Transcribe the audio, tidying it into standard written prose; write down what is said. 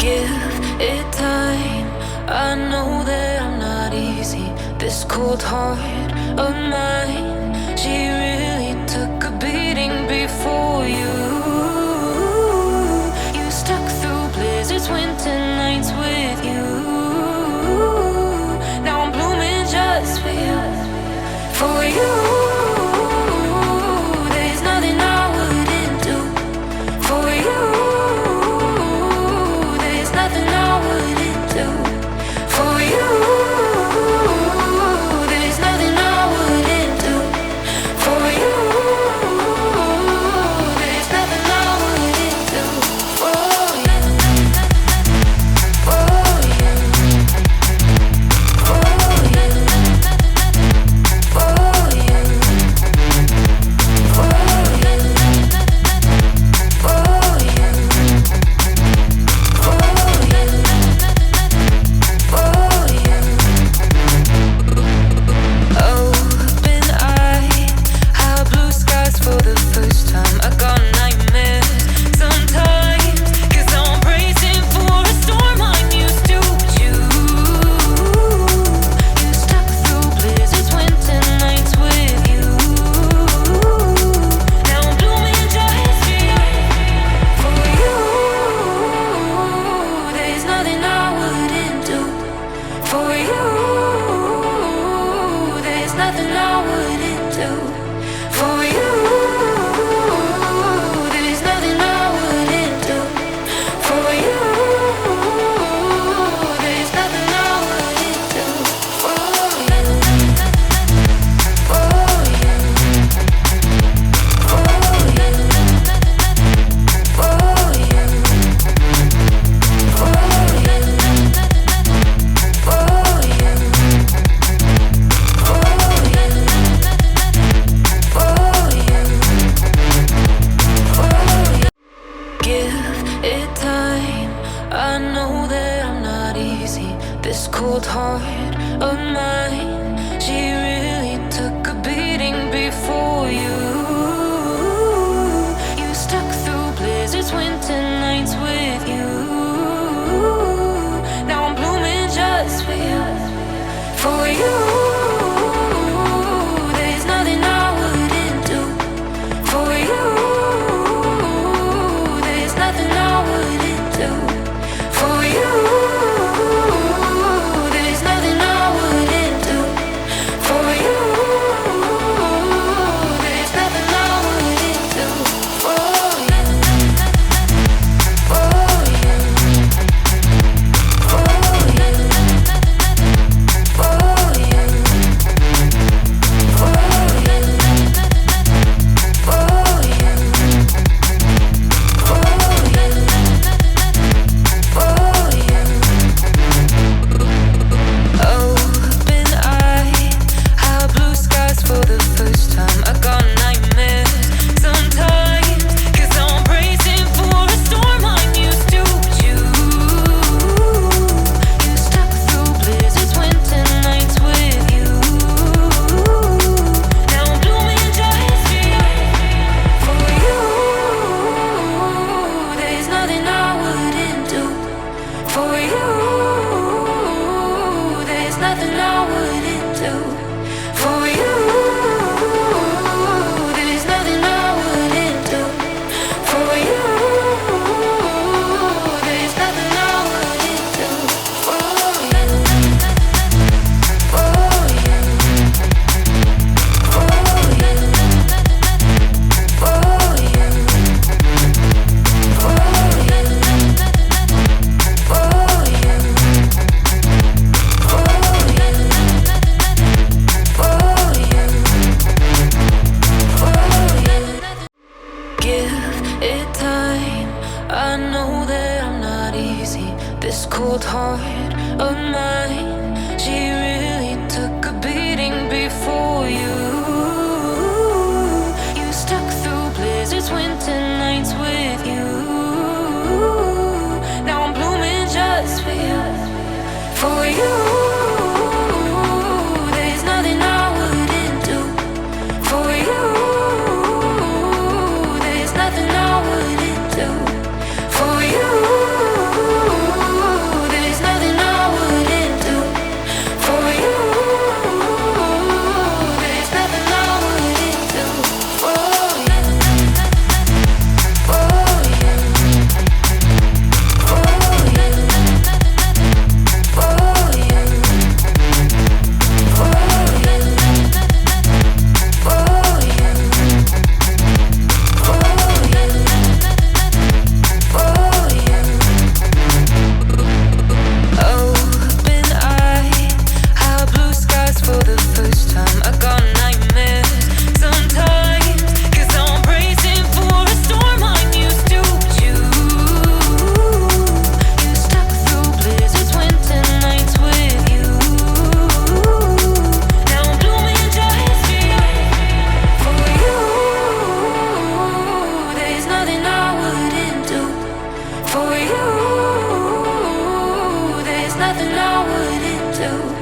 Give it time. I know that I'm not easy. This cold heart of mine, she really took a beating before you. You stuck through blizzards, winter nights with you. Now I'm blooming just for you, for you. There's nothing I wouldn't do for you. Nothing I wouldn't do for you. There's nothing I wouldn't do for you. There's nothing I wouldn't do for you. For you. For you. For you. This cold heart of mine, she really took a beating before you. You stuck through blizzards, winter nights with you. Now I'm blooming just for you, for you. There's nothing I wouldn't do for you. There's nothing I wouldn't do for you. This cold heart of mine, she really took a beating before you. You stuck through blizzards, winter nights with you. Now I'm blooming just for you, for you. There's nothing I wouldn't do for you. There's nothing I wouldn't do for you. would it do?